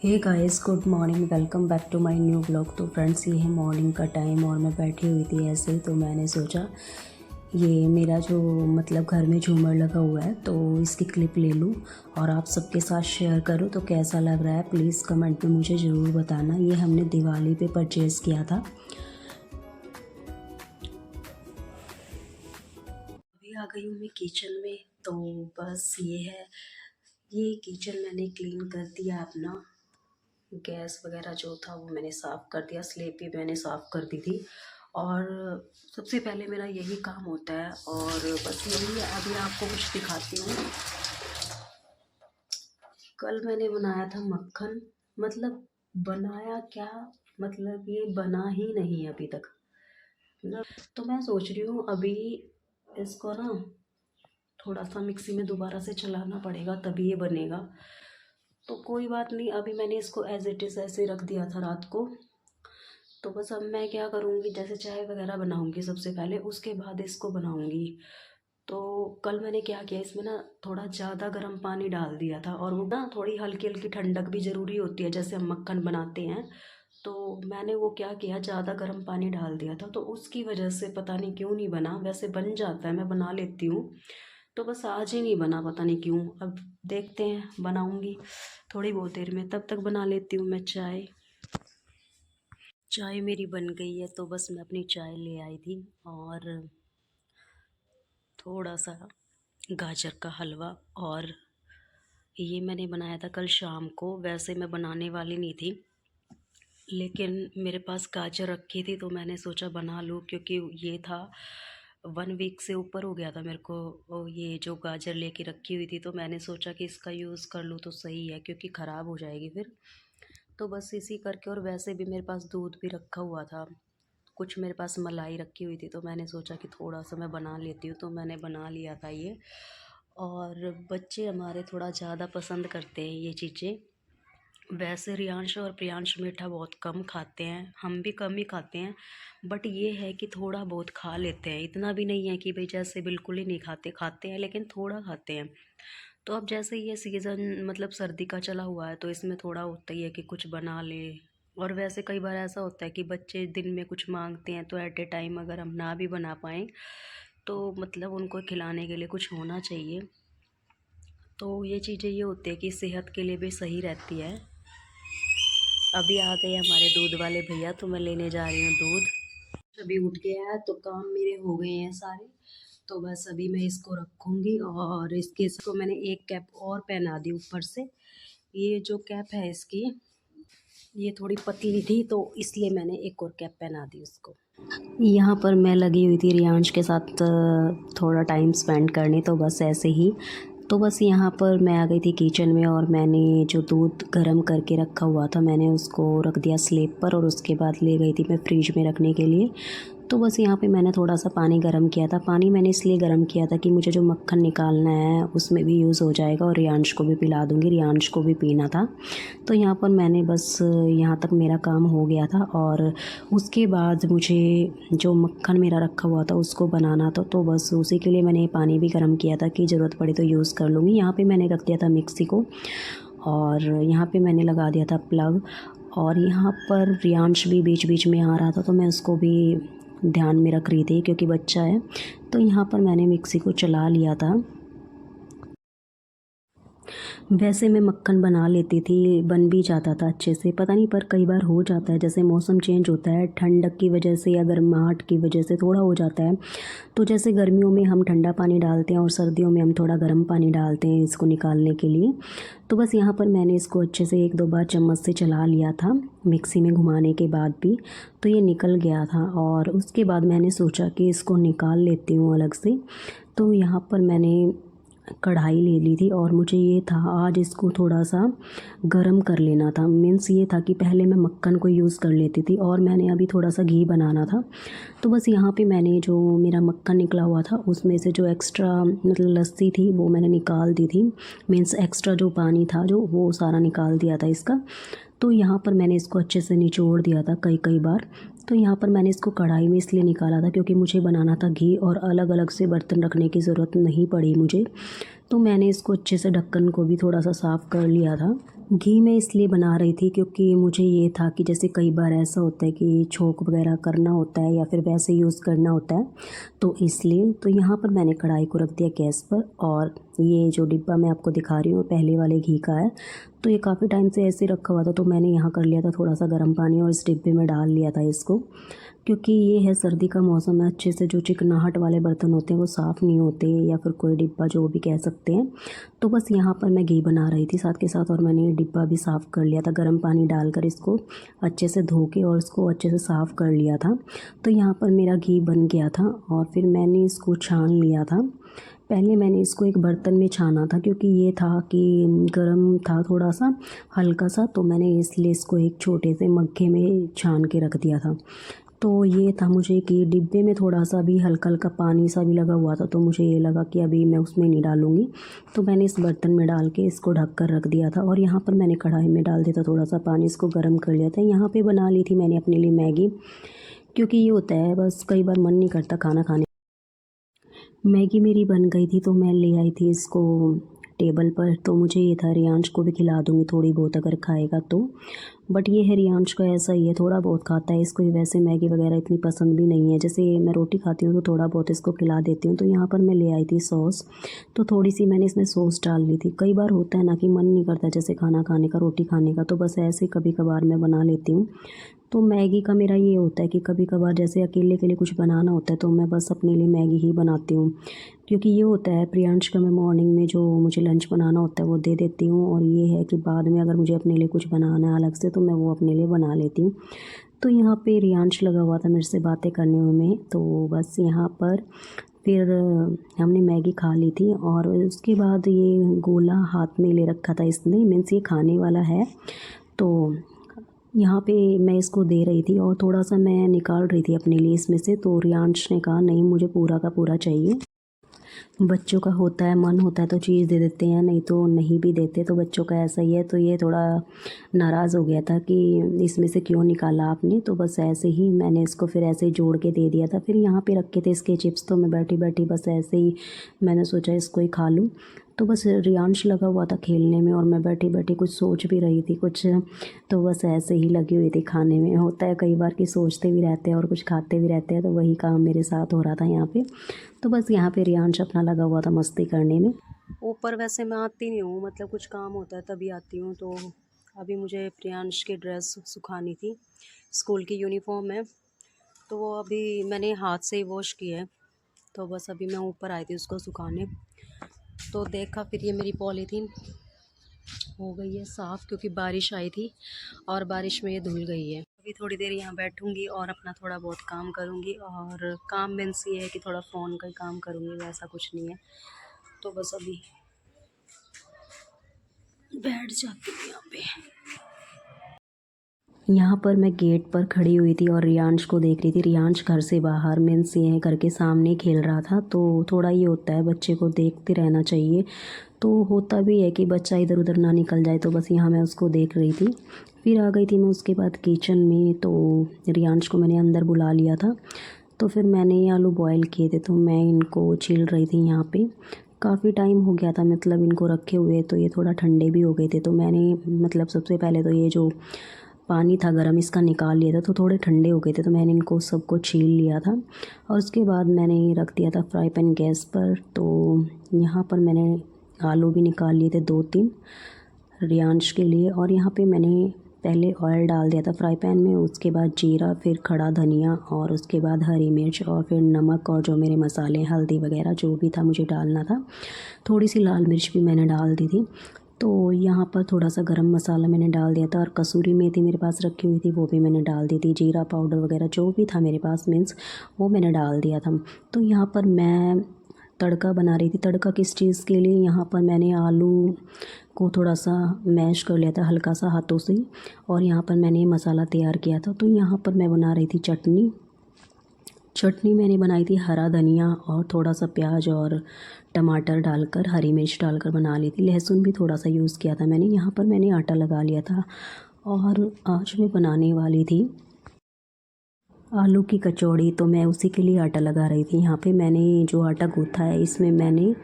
Hey guys, good morning. Welcome back to my new blog. तो friends, ये है morning का टाइम और मैं बैठी हुई थी ऐसे ही। तो मैंने सोचा ये मेरा जो घर में झूमर लगा हुआ है तो इसकी क्लिप ले लूँ और आप सबके साथ शेयर करूँ। तो कैसा लग रहा है प्लीज़ कमेंट में मुझे ज़रूर बताना। ये हमने दिवाली पे परचेज़ किया था। अभी आ गई हूँ मैं किचन में। तो बस ये किचन मैंने क्लीन कर दिया अपना। गैस वगैरह जो था वो मैंने साफ़ कर दिया, स्लेब भी मैंने साफ़ कर दी थी। और सबसे पहले मेरा यही काम होता है और बस यही है। अभी आपको कुछ दिखाती हूँ। कल मैंने बनाया था मक्खन। बनाया क्या, ये बना ही नहीं अभी तक। तो मैं सोच रही हूँ अभी इसको ना थोड़ा सा मिक्सी में दोबारा से चलाना पड़ेगा तभी ये बनेगा। तो कोई बात नहीं, अभी मैंने इसको एज इट इज़ ऐसे रख दिया था रात को। तो बस अब मैं क्या करूँगी, जैसे चाय वगैरह बनाऊँगी सबसे पहले, उसके बाद इसको बनाऊँगी। तो कल मैंने क्या किया, इसमें ना थोड़ा ज़्यादा गर्म पानी डाल दिया था और वो ना थोड़ी हल्की हल्की ठंडक भी ज़रूरी होती है जैसे हम मक्खन बनाते हैं। तो मैंने वो क्या किया, ज़्यादा गर्म पानी डाल दिया था तो उसकी वजह से पता नहीं क्यों नहीं बना। वैसे बन जाता है, मैं बना लेती हूँ। तो बस आज ही नहीं बना, पता नहीं क्यों। अब देखते हैं, बनाऊँगी थोड़ी बहुत देर में। तब तक बना लेती हूँ मैं चाय। चाय मेरी बन गई है तो बस मैं अपनी चाय ले आई थी और थोड़ा सा गाजर का हलवा। और ये मैंने बनाया था कल शाम को। वैसे मैं बनाने वाली नहीं थी लेकिन मेरे पास गाजर रखी थी तो मैंने सोचा बना लूँ, क्योंकि ये था 1 वीक से ऊपर हो गया था मेरे को ये जो गाजर लेके रखी हुई थी। तो मैंने सोचा कि इसका यूज़ कर लूँ तो सही है, क्योंकि ख़राब हो जाएगी फिर। तो बस इसी करके, और वैसे भी मेरे पास दूध भी रखा हुआ था, कुछ मेरे पास मलाई रखी हुई थी तो मैंने सोचा कि थोड़ा सा मैं बना लेती हूँ। तो मैंने बना लिया था ये। और बच्चे हमारे थोड़ा ज़्यादा पसंद करते हैं ये चीज़ें। वैसे रियांश और प्रियांश मीठा बहुत कम खाते हैं, हम भी कम ही खाते हैं। बट ये है कि थोड़ा बहुत खा लेते हैं, इतना भी नहीं है कि भाई जैसे बिल्कुल ही नहीं खाते, खाते हैं लेकिन थोड़ा खाते हैं। तो अब जैसे ये सीज़न सर्दी का चला हुआ है तो इसमें थोड़ा होता ही है कि कुछ बना ले। और वैसे कई बार ऐसा होता है कि बच्चे दिन में कुछ मांगते हैं तो एट ए टाइम अगर हम ना भी बना पाएँ तो उनको खिलाने के लिए कुछ होना चाहिए। तो ये चीज़ें ये होती है कि सेहत के लिए भी सही रहती है। अभी आ गए हमारे दूध वाले भैया तो मैं लेने जा रही हूँ दूध। अभी उठ गया है तो काम मेरे हो गए हैं सारे। तो बस अभी मैं इसको रखूँगी और इसको मैंने एक कैप और पहना दी ऊपर से। ये जो कैप है इसकी, ये थोड़ी पतली थी तो इसलिए मैंने एक और कैप पहना दी उसको। यहाँ पर मैं लगी हुई थी रियांश के साथ थोड़ा टाइम स्पेंड करने। तो बस ऐसे ही। तो बस यहाँ पर मैं आ गई थी किचन में और मैंने जो दूध गर्म करके रखा हुआ था मैंने उसको रख दिया स्लेब पर, और उसके बाद ले गई थी मैं फ्रिज में रखने के लिए। तो बस यहाँ पे मैंने थोड़ा सा पानी गर्म किया था। पानी मैंने इसलिए गर्म किया था कि मुझे जो मक्खन निकालना है उसमें भी यूज़ हो जाएगा और रियांश को भी पिला दूँगी, रियांश को भी पीना था। तो यहाँ पर मैंने बस यहाँ तक मेरा काम हो गया था और उसके बाद मुझे जो मक्खन मेरा रखा हुआ था उसको बनाना था। तो बस उसी के लिए मैंने पानी भी गर्म किया था कि ज़रूरत पड़ी तो यूज़ कर लूँगी। यहाँ पे मैंने रख दिया था मिक्सी को और यहाँ पे मैंने लगा दिया था प्लग। और यहाँ पर रियांश भी बीच बीच में आ रहा था तो मैं उसको भी ध्यान में रख रही थी क्योंकि बच्चा है। तो यहाँ पर मैंने मिक्सी को चला लिया था। वैसे मैं मक्खन बना लेती थी, बन भी जाता था अच्छे से। पता नहीं पर कई बार हो जाता है, जैसे मौसम चेंज होता है, ठंडक की वजह से या गर्माहट की वजह से थोड़ा हो जाता है। तो जैसे गर्मियों में हम ठंडा पानी डालते हैं और सर्दियों में हम थोड़ा गर्म पानी डालते हैं इसको निकालने के लिए। तो बस यहाँ पर मैंने इसको अच्छे से 1-2 बार चम्मच से चला लिया था मिक्सी में घुमाने के बाद भी, तो ये निकल गया था। और उसके बाद मैंने सोचा कि इसको निकाल लेती हूँ अलग से। तो यहाँ पर मैंने कढ़ाई ले ली थी और मुझे ये था आज इसको थोड़ा सा गरम कर लेना था। मीन्स ये था कि पहले मैं मक्खन को यूज़ कर लेती थी और मैंने अभी थोड़ा सा घी बनाना था। तो बस यहाँ पे मैंने जो मेरा मक्खन निकला हुआ था उसमें से जो एक्स्ट्रा लस्सी थी वो मैंने निकाल दी थी। मीन्स एक्स्ट्रा जो पानी था जो वो सारा निकाल दिया था इसका। तो यहाँ पर मैंने इसको अच्छे से निचोड़ दिया था कई कई बार। तो यहाँ पर मैंने इसको कढ़ाई में इसलिए निकाला था क्योंकि मुझे बनाना था घी और अलग अलग से बर्तन रखने की ज़रूरत नहीं पड़ी मुझे। तो मैंने इसको अच्छे से ढक्कन को भी थोड़ा सा साफ़ कर लिया था। घी मैं इसलिए बना रही थी क्योंकि मुझे ये था कि जैसे कई बार ऐसा होता है कि छोंक वगैरह करना होता है या फिर वैसे यूज़ करना होता है, तो इसलिए तो यहाँ पर मैंने कढ़ाई को रख दिया गैस पर। और ये जो डिब्बा मैं आपको दिखा रही हूँ पहले वाले घी का है, तो ये काफ़ी टाइम से ऐसे रखा हुआ था, तो मैंने यहाँ कर लिया था थोड़ा सा गर्म पानी और इस डिब्बे में डाल लिया था इसको। क्योंकि ये है सर्दी का मौसम है, अच्छे से जो चिकनाहट वाले बर्तन होते हैं वो साफ़ नहीं होते, या फिर कोई डिब्बा जो भी कह सकते हैं। तो बस यहाँ पर मैं घी बना रही थी साथ के साथ, और मैंने ये डिब्बा भी साफ़ कर लिया था गर्म पानी डालकर, इसको अच्छे से धो के और इसको अच्छे से साफ़ कर लिया था। तो यहाँ पर मेरा घी बन गया था और फिर मैंने इसको छान लिया था। पहले मैंने इसको एक बर्तन में छाना था क्योंकि ये था कि गर्म था थोड़ा सा हल्का सा, तो मैंने इसलिए इसको एक छोटे से मग्गे में छान के रख दिया था। तो ये था मुझे कि डिब्बे में थोड़ा सा भी हल्का हल्का पानी सा भी लगा हुआ था, तो मुझे ये लगा कि अभी मैं उसमें नहीं डालूँगी, तो मैंने इस बर्तन में डाल के इसको ढक कर रख दिया था। और यहाँ पर मैंने कढ़ाई में डाल दिया था थोड़ा सा पानी, इसको गर्म कर लिया था। यहाँ पे बना ली थी मैंने अपने लिए मैगी, क्योंकि ये होता है बस कई बार मन नहीं करता खाना खाने। मैगी मेरी बन गई थी तो मैं ले आई थी इसको टेबल पर, तो मुझे ये था रियांश को भी खिला दूँगी थोड़ी बहुत अगर खाएगा तो। बट ये है रियांश का ऐसा ही है, थोड़ा बहुत खाता है, इसको वैसे मैगी वगैरह इतनी पसंद भी नहीं है। जैसे मैं रोटी खाती हूँ तो थोड़ा बहुत इसको खिला देती हूँ। तो यहाँ पर मैं ले आई थी सॉस, तो थोड़ी सी मैंने इसमें सॉस डाल ली थी। कई बार होता है ना कि मन नहीं करता जैसे खाना खाने का, रोटी खाने का, तो बस ऐसे कभी कभार मैं बना लेती हूँ। तो मैगी का मेरा ये होता है कि कभी कभार जैसे अकेले के लिए कुछ बनाना होता है तो मैं बस अपने लिए मैगी ही बनाती हूँ। क्योंकि ये होता है प्रियांश का मैं मॉर्निंग में जो मुझे लंच बनाना होता है वो दे देती हूँ, और ये है कि बाद में अगर मुझे अपने लिए कुछ बनाना है अलग से तो मैं वो अपने लिए बना लेती हूँ। तो यहाँ पे रियांश लगा हुआ था मेरे से बातें करने में, तो बस यहाँ पर फिर हमने मैगी खा ली थी। और उसके बाद ये गोला हाथ में ले रखा था इसने, मीन्स ये खाने वाला है। तो यहाँ पे मैं इसको दे रही थी और थोड़ा सा मैं निकाल रही थी अपने लिए इसमें से, तो रियांश ने कहा नहीं मुझे पूरा का पूरा चाहिए। बच्चों का होता है, मन होता है तो चीज़ दे देते हैं, नहीं तो नहीं भी देते, तो बच्चों का ऐसा ही है। तो ये थोड़ा नाराज़ हो गया था कि इसमें से क्यों निकाला आपने, तो बस ऐसे ही मैंने इसको फिर ऐसे ही जोड़ के दे दिया था। फिर यहाँ पे रखे थे इसके चिप्स, तो मैं बैठी बैठी बस ऐसे ही मैंने सोचा इसको ही खा लूँ। तो बस रियांश लगा हुआ था खेलने में और मैं बैठी बैठी कुछ सोच भी रही थी कुछ, तो बस ऐसे ही लगी हुई थी खाने में। होता है कई बार कि सोचते भी रहते हैं और कुछ खाते भी रहते हैं, तो वही काम मेरे साथ हो रहा था यहाँ पे। तो बस यहाँ पे रियांश अपना लगा हुआ था मस्ती करने में। ऊपर वैसे मैं आती नहीं हूँ, मतलब कुछ काम होता है तभी आती हूँ। तो अभी मुझे प्रियांश की ड्रेस सुखानी थी, स्कूल की यूनिफॉर्म है, तो वो अभी मैंने हाथ से ही वॉश की है। तो बस अभी मैं ऊपर आई थी उसको सुखाने, तो देखा फिर ये मेरी पॉलीथीन हो गई है साफ़, क्योंकि बारिश आई थी और बारिश में ये धुल गई है। अभी थोड़ी देर यहाँ बैठूँगी और अपना थोड़ा बहुत काम करूँगी, और काम मीन्स ये है कि थोड़ा फ़ोन का ही काम करूँगी, वैसा कुछ नहीं है। तो बस अभी बैठ जाती हूँ यहाँ पे। यहाँ पर मैं गेट पर खड़ी हुई थी और रियांश को देख रही थी। रियांश घर से बाहर मीन्स ये घर के सामने खेल रहा था, तो थोड़ा ये होता है बच्चे को देखते रहना चाहिए। तो होता भी है कि बच्चा इधर उधर ना निकल जाए, तो बस यहाँ मैं उसको देख रही थी। फिर आ गई थी मैं उसके बाद किचन में, तो रियांश को मैंने अंदर बुला लिया था। तो फिर मैंने ये आलू बॉयल किए थे, तो मैं इनको छील रही थी यहाँ पे। काफ़ी टाइम हो गया था मतलब इनको रखे हुए, तो ये थोड़ा ठंडे भी हो गए थे। तो मैंने मतलब सबसे पहले तो ये जो पानी था गरम इसका निकाल लिया था, तो थोड़े ठंडे हो गए थे, तो मैंने इनको सबको छील लिया था। और उसके बाद मैंने रख दिया था फ्राई पैन गैस पर। तो यहाँ पर मैंने आलू भी निकाल लिए थे 2-3 रियांश के लिए। और यहाँ पे मैंने पहले ऑयल डाल दिया था फ्राई पैन में, उसके बाद जीरा, फिर खड़ा धनिया, और उसके बाद हरी मिर्च, और फिर नमक, और जो मेरे मसाले हल्दी वगैरह जो भी था मुझे डालना था। थोड़ी सी लाल मिर्च भी मैंने डाल दी थी। तो यहाँ पर थोड़ा सा गरम मसाला मैंने डाल दिया था, और कसूरी मेथी मेरे पास रखी हुई थी वो भी मैंने डाल दी थी। जीरा पाउडर वगैरह जो भी था मेरे पास मीन्स वो मैंने डाल दिया था। तो यहाँ पर मैं तड़का बना रही थी। तड़का किस चीज़ के लिए, यहाँ पर मैंने आलू को थोड़ा सा मैश कर लिया था हल्का सा हाथों से, और यहाँ पर मैंने मसाला तैयार किया था। तो यहाँ पर मैं बना रही थी चटनी। चटनी मैंने बनाई थी हरा धनिया और थोड़ा सा प्याज और टमाटर डालकर, हरी मिर्च डालकर बना ली थी। लहसुन भी थोड़ा सा यूज़ किया था मैंने। यहाँ पर मैंने आटा लगा लिया था, और आज मैं बनाने वाली थी आलू की कचौड़ी, तो मैं उसी के लिए आटा लगा रही थी। यहाँ पे मैंने जो आटा गूँथा है इसमें मैंने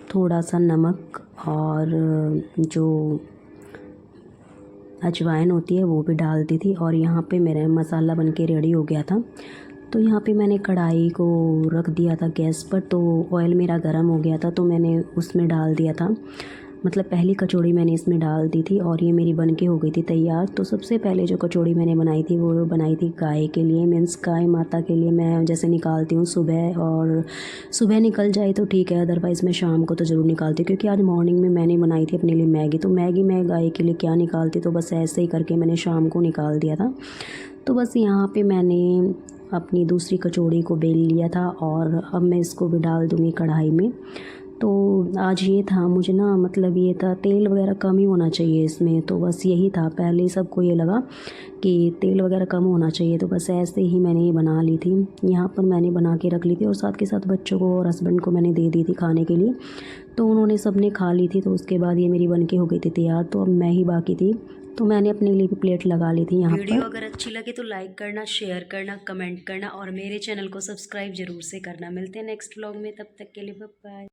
थोड़ा सा नमक और जो अजवाइन होती है वो भी डाल दी थी। और यहाँ पे मेरा मसाला बन के रेडी हो गया था। तो यहाँ पे मैंने कढ़ाई को रख दिया था गैस पर, तो ऑयल मेरा गर्म हो गया था तो मैंने उसमें डाल दिया था, मतलब पहली कचौड़ी मैंने इसमें डाल दी थी और ये मेरी बन के हो गई थी तैयार। तो सबसे पहले जो कचौड़ी मैंने बनाई थी वो बनाई थी गाय के लिए, मीन्स गाय माता के लिए। मैं जैसे निकालती हूँ सुबह, और सुबह निकल जाए तो ठीक है, अदरवाइज़ मैं शाम को तो ज़रूर निकालती हूँ, क्योंकि आज मॉर्निंग में मैंने बनाई थी अपने लिए मैगी। तो मैगी मैं गाय के लिए क्या निकालती, तो बस ऐसे ही करके मैंने शाम को निकाल दिया था। तो बस यहाँ पे मैंने अपनी दूसरी कचौड़ी को बेल लिया था और अब मैं इसको भी डाल दूँगी कढ़ाई में। तो आज ये था मुझे ना, मतलब ये था तेल वगैरह कम ही होना चाहिए इसमें, तो बस यही था। पहले सबको ये लगा कि तेल वगैरह कम होना चाहिए, तो बस ऐसे ही मैंने ये बना ली थी। यहाँ पर मैंने बना के रख ली थी और साथ के साथ बच्चों को और हस्बैंड को मैंने दे दी थी खाने के लिए। तो उन्होंने सबने खा ली थी। तो उसके बाद ये मेरी बन के हो गई थी तैयार। तो अब मैं ही बाकी थी, तो मैंने अपने लिए भी प्लेट लगा ली थी यहाँ पर। वीडियो अगर अच्छी लगे तो लाइक करना, शेयर करना, कमेंट करना और मेरे चैनल को सब्सक्राइब ज़रूर से करना। मिलते हैं नेक्स्ट व्लॉग में, तब तक के लिए बाय बाय।